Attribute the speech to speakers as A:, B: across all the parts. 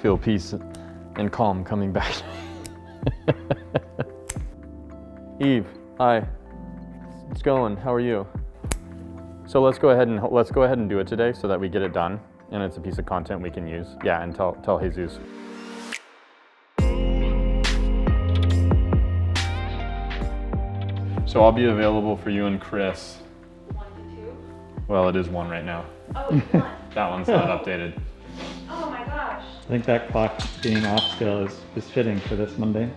A: feel peace and calm coming back. Eve, hi. It's going. How are you? So let's go ahead and do it today so that we get it done and it's a piece of content we can use. Yeah, and tell Jesus. So I'll be available for you and Chris.
B: 1 to 2?
A: Well, it is 1 right now.
B: Oh, it's 1.
A: That one's not updated.
B: Oh my gosh.
C: I think that clock being off still is fitting for this Monday.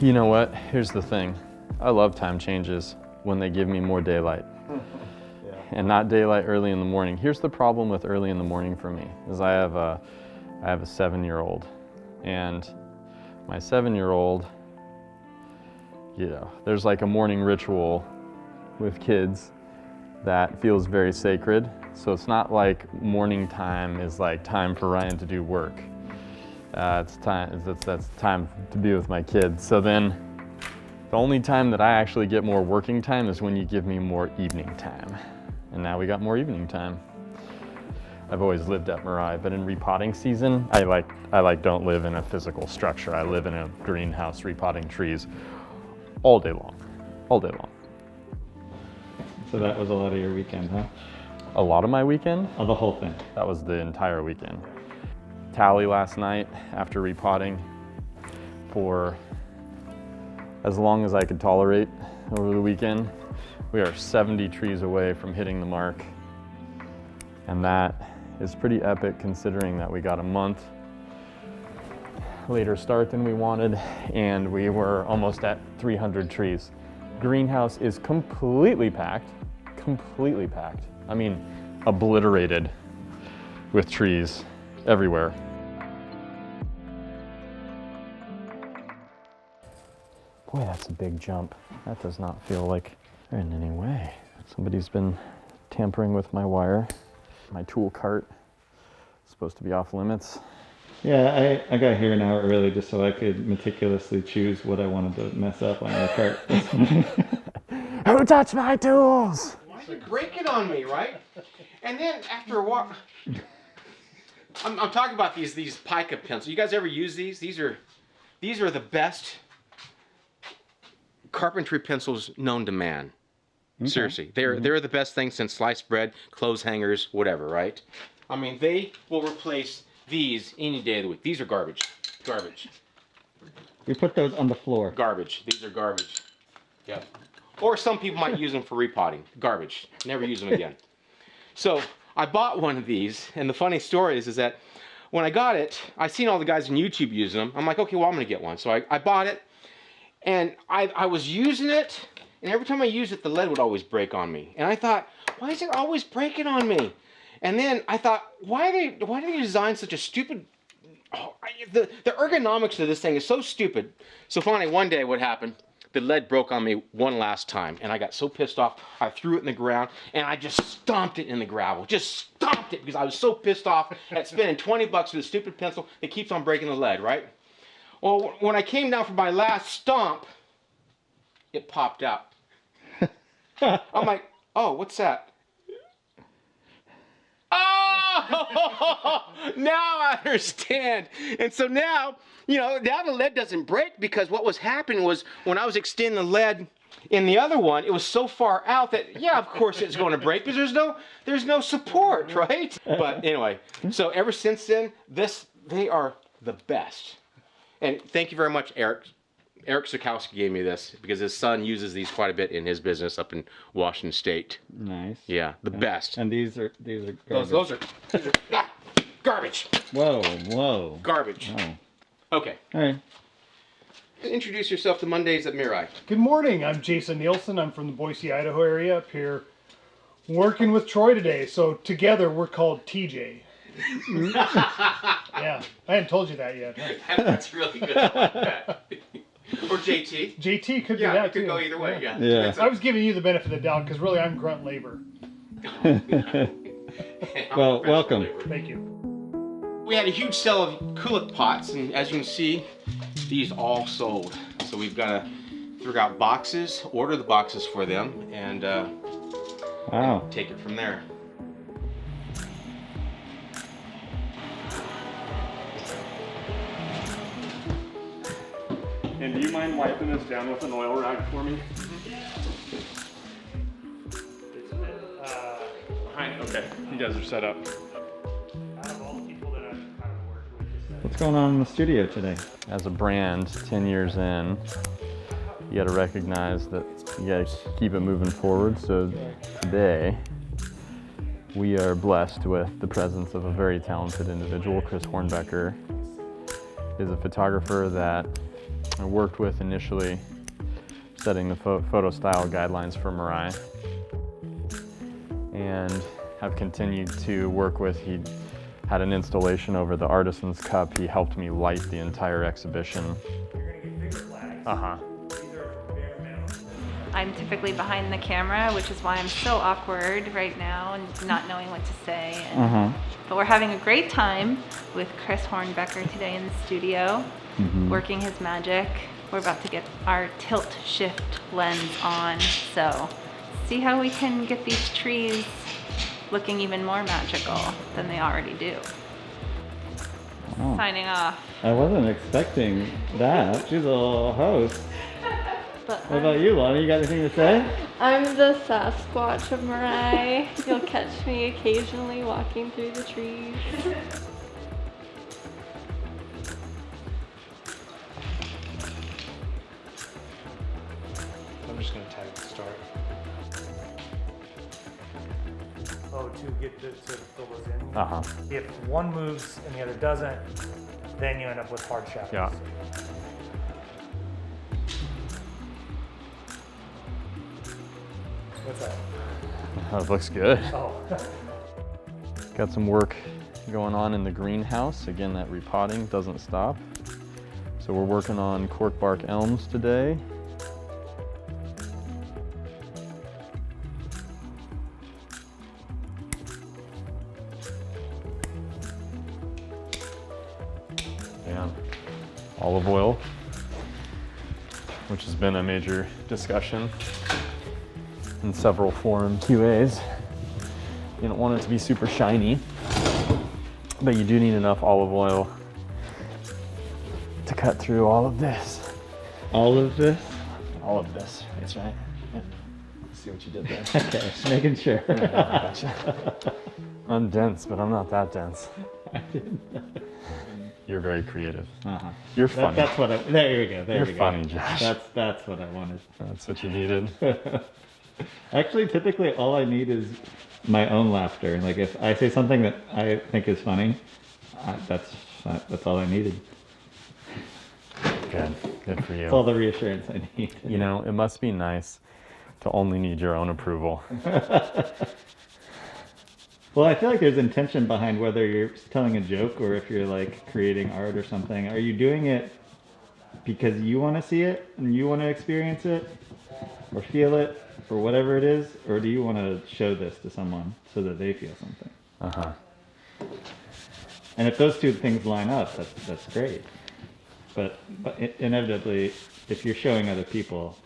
A: You know what? Here's the thing. I love time changes when they give me more daylight.
C: Yeah.
A: And not daylight early in the morning. Here's the problem with early in the morning for me, is I have a 7-year-old. And my 7-year-old, you know, there's like a morning ritual with kids that feels very sacred. So it's not like morning time is like time for Ryan to do work. That's time to be with my kids. So then the only time that I actually get more working time is when you give me more evening time. And now we got more evening time. I've always lived at Mirai, but in repotting season, I don't live in a physical structure. I live in a greenhouse repotting trees all day long.
C: So that was a lot of your weekend, huh?
A: A lot of my weekend?
C: Oh, the whole thing.
A: That was the entire weekend. Tally last night after repotting for as long as I could tolerate over the weekend. We are 70 trees away from hitting the mark. And that is pretty epic considering that we got a month later start than we wanted, and we were almost at 300 trees. Greenhouse is completely packed. I mean, obliterated with trees everywhere. Boy, that's a big jump. That does not feel like in any way. Somebody's been tampering with my wire. My tool cart is supposed to be off limits.
C: Yeah, I got here an hour early just so I could meticulously choose what I wanted to mess up on your cart.
A: Who touched my tools?
D: Why are you breaking on me, right? And then after a while, I'm talking about these pica pencils. You guys ever use these? These are the best carpentry pencils known to man. Okay. Seriously, they're the best thing since sliced bread, clothes hangers, whatever, right? I mean, they will replace these any day of the week. These are garbage.
C: We put those on the floor.
D: Garbage. These are garbage. Yep. Or some people might use them for repotting. Garbage. Never use them again. So I bought one of these, and the funny story is that when I got it, I seen all the guys on YouTube using them. I'm like, okay, well, I'm gonna get one. So I bought it, and I was using it, and every time I used it, the lead would always break on me. And I thought, why is it always breaking on me? And then I thought, why do they design such a stupid? The ergonomics of this thing is so stupid. So finally, one day, what happened? The lead broke on me one last time, and I got so pissed off, I threw it in the ground, and I just stomped it in the gravel. Just stomped it, because I was so pissed off at spending 20 bucks for this stupid pencil that keeps on breaking the lead, right? Well, when I came down for my last stomp, it popped out. I'm like, oh, what's that? Oh, now I understand. And so now, now the lead doesn't break, because what was happening was when I was extending the lead in the other one, it was so far out that, yeah, of course it's going to break, because there's no support, right? But anyway, so ever since then, they are the best. And thank you very much, Eric. Eric Sikowski gave me this because his son uses these quite a bit in his business up in Washington State.
C: Nice.
D: Yeah, the best.
C: And these are garbage.
D: Those are garbage.
C: Whoa.
D: Garbage.
C: Oh.
D: Okay.
C: All right.
D: Introduce yourself to Mondays at Mirai.
E: Good morning. I'm Jason Nielsen. I'm from the Boise, Idaho area up here working with Troy today. So together we're called TJ. Yeah, I hadn't told you that yet. Huh?
D: That's really good. I like that. Or JT.
E: JT could be
D: Yeah,
E: that
D: it could
E: too.
D: go either way.
C: Yeah.
E: I was giving you the benefit of the doubt because really I'm grunt labor.
C: Well, welcome.
E: Thank you.
D: We had a huge sale of coolant pots, and as you can see, these all sold. So we've got to figure out boxes, order the boxes for them, and
C: Wow.
D: take it from there.
F: And do you mind wiping this down with an oil rag for me? It's a bit, behind, okay, you guys are set up. Out of all the people that I've kind of worked with,
C: What's going on in the studio today?
A: As a brand, 10 years in, you got to recognize that you got to keep it moving forward. So today, we are blessed with the presence of a very talented individual. Chris Hornbecker is a photographer that I worked with initially setting the photo style guidelines for Mirai, and have continued to work with. He had an installation over the Artisan's Cup. He helped me light the entire exhibition.
F: you're gonna get bigger flags.
A: Uh-huh.
F: These are bare minimum.
B: I'm typically behind the camera, which is why I'm so awkward right now and not knowing what to say. But we're having a great time with Chris Hornbecker today in the studio, working his magic. We're about to get our tilt shift lens on, so see how we can get these trees looking even more magical than they already do.
C: Oh.
B: Signing off.
C: I wasn't expecting that. She's a little host.
G: But
C: What about you, Lani? You got anything to say?
G: I'm the Sasquatch of Mirai. You'll catch me occasionally walking through the trees.
F: I'm just gonna tag the start. Oh, to get to fill those in?
A: Uh-huh.
F: If one moves and the other doesn't, then you end up with hard shadows.
A: Yeah.
F: What's that?
A: That looks good.
F: Oh.
A: Got some work going on in the greenhouse. Again, that repotting doesn't stop. So we're working on cork bark elms today. And olive oil, which has been a major discussion in several forum QAs. You don't want it to be super shiny, but you do need enough olive oil to cut through all of this.
C: All of this?
A: All of this, that's right. Yep. See what you did there.
C: Okay, just making sure.
A: Gotcha. I'm dense, but I'm not that dense. You're very creative. You're funny.
C: That's what I. There we go. There
A: You're
C: we go.
A: funny, Josh.
C: That's what I wanted.
A: That's what you needed.
C: Actually, typically all I need is my own laughter. Like if I say something that I think is funny, that's all I needed.
A: Good. Good for
C: That's all
A: you.
C: the reassurance I need.
A: You know, it must be nice to only need your own approval.
C: Well, I feel like there's intention behind whether you're telling a joke or if you're like creating art or something. Are you doing it because you want to see it and you want to experience it or feel it or whatever it is, or do you want to show this to someone so that they feel something?
A: Uh-huh.
C: And if those two things line up, that's great. But inevitably, if you're showing other people,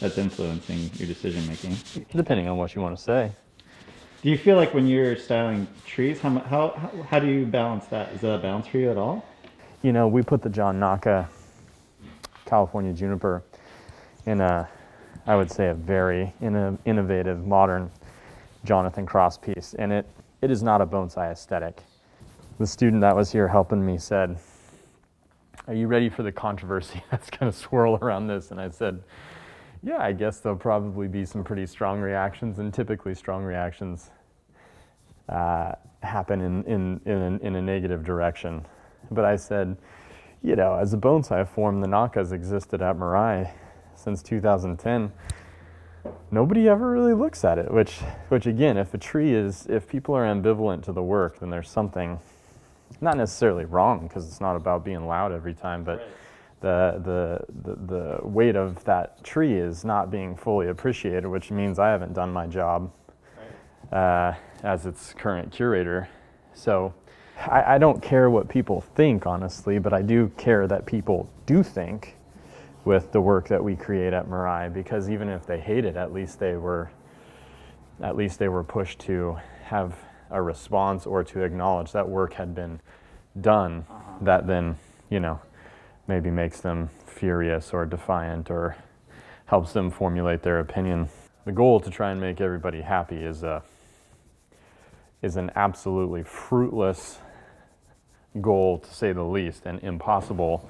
C: that's influencing your decision making.
A: Depending on what you want to say.
C: Do you feel like when you're styling trees, how do you balance that? Is that a balance for you at all?
A: You know, we put the John Naka California juniper in a, I would say, a very innovative, modern Jonathan Cross piece, and it is not a bonsai aesthetic. The student that was here helping me said, "Are you ready for the controversy that's going to swirl around this?" And I said, "Yeah, I guess there'll probably be some pretty strong reactions, and typically strong reactions happen in a negative direction." But I said, you know, as a bonsai form, the Nakas existed at Mirai since 2010. Nobody ever really looks at it, which again, if people are ambivalent to the work, then there's something not necessarily wrong, because it's not about being loud every time, but the weight of that tree is not being fully appreciated, which means I haven't done my job as its current curator. So I don't care what people think, honestly, but I do care that people do think with the work that we create at Mirai, because even if they hate it, at least they were pushed to have a response or to acknowledge that work had been done, that then, you know, maybe makes them furious or defiant or helps them formulate their opinion. The goal to try and make everybody happy is an absolutely fruitless goal, to say the least, and impossible.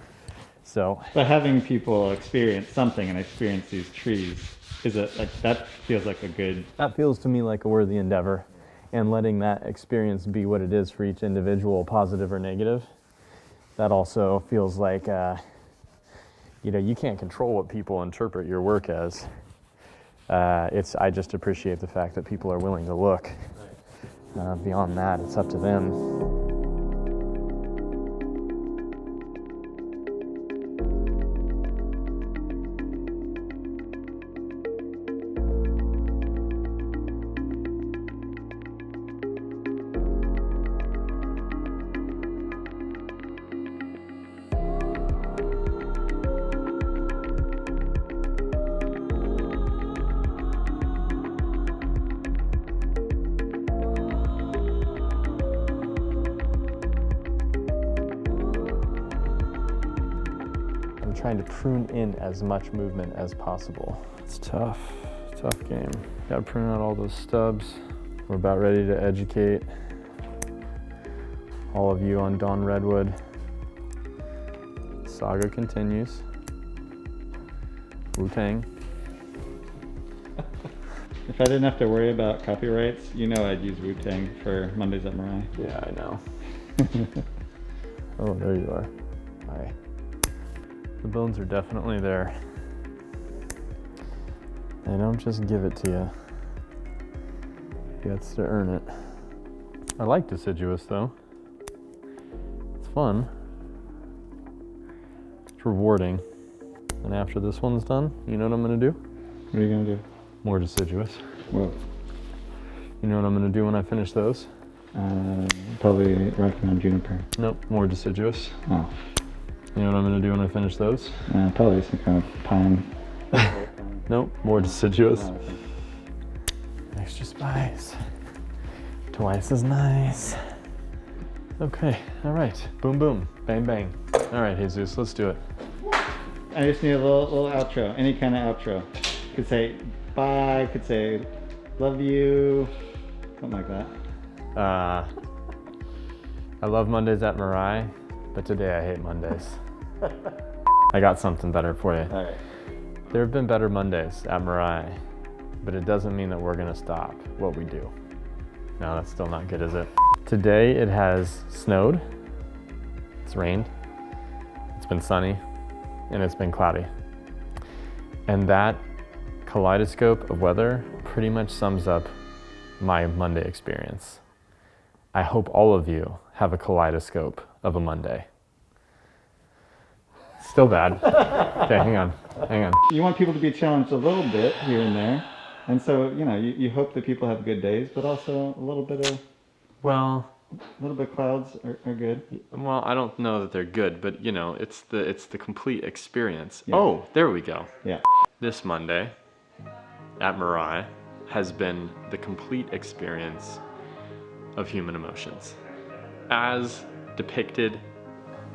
A: So,
C: but having people experience something and experience these trees that feels like a good.
A: That feels to me like a worthy endeavor, and letting that experience be what it is for each individual, positive or negative. That also feels like, you can't control what people interpret your work as. I just appreciate the fact that people are willing to look. Beyond that, it's up to them. Trying to prune in as much movement as possible. It's tough game. Gotta prune out all those stubs. We're about ready to educate all of you on Dawn Redwood. Saga continues. Wu-Tang.
C: If I didn't have to worry about copyrights, I'd use Wu-Tang for Mondays at Mirai.
A: Yeah, I know. Oh, there you are. Hi. The bones are definitely there. They don't just give it to you. You have to earn it. I like deciduous though. It's fun. It's rewarding. And after this one's done, you know what I'm gonna do?
C: What are you gonna do?
A: More deciduous.
C: Whoa.
A: You know what I'm gonna do when I finish those?
C: Probably working on juniper.
A: Nope, more deciduous.
C: Oh.
A: You know what I'm gonna do when I finish those?
C: Probably some kind of pine.
A: Nope, more deciduous. Extra spice. Twice as nice. Okay, all right. Boom, boom, bang, bang. All right, Jesus, let's do it.
C: I just need a little outro, any kind of outro. Could say bye, could say love you, something like that.
A: I love Mondays at Mirai, but today I hate Mondays. I got something better for you.
C: All right.
A: There have been better Mondays at Mirai, but it doesn't mean that we're gonna stop what we do. No, that's still not good, is it? Today it has snowed, it's rained, it's been sunny, and it's been cloudy. And that kaleidoscope of weather pretty much sums up my Monday experience. I hope all of you have a kaleidoscope of a Monday. Still bad. Okay, hang on.
C: You want people to be challenged a little bit here and there. And so, you hope that people have good days, but also a little bit of clouds are good.
A: Well, I don't know that they're good, but it's the complete experience.
C: Yeah.
A: Oh, there we go.
C: Yeah.
A: This Monday at Mirai has been the complete experience of human emotions as depicted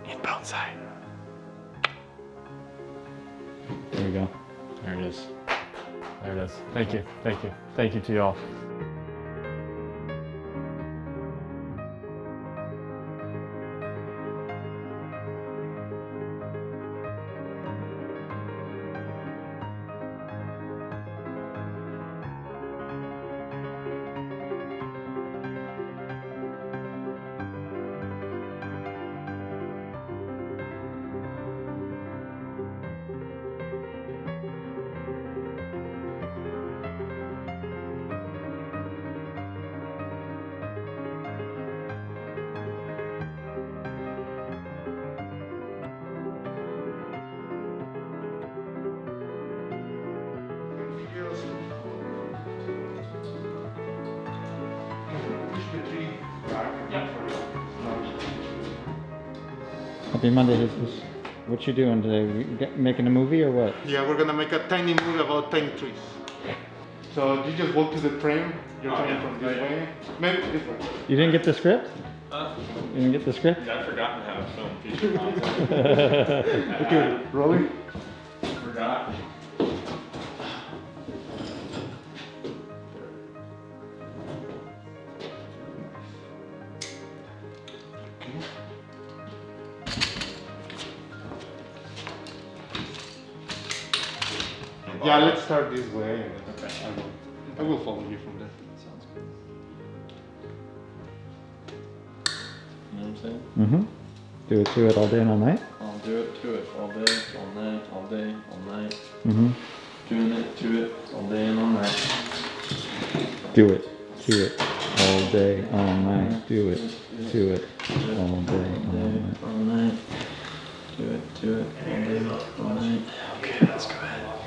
A: in Bonsai.
C: There we go.
A: There it is. There it is. Thank you. Thank you. Thank you to y'all.
C: Happy Monday, Jesus. What you doing today? Making a movie or what?
H: Yeah, we're gonna make a tiny movie about tiny trees. So you just walk to the frame. You're coming from this way. Maybe this way.
C: You didn't get the script? You gonna get the script?
F: I've forgotten how to film feature content.
H: Okay, rolling.
F: Forgot.
H: Yeah, let's start this way. And then
F: Okay.
H: I will follow you from there.
F: Sounds good. You know what I'm saying?
C: Mm-hmm. Do it to it all day and all night?
F: I'll do it to it all day, all night, all day, all night.
C: Mm-hmm.
F: Doing it to it all day and all night.
C: Do it to it all day, all night. Do it to it all day, all night.
F: All night. Do it to it all day, all night. Okay, let's go ahead.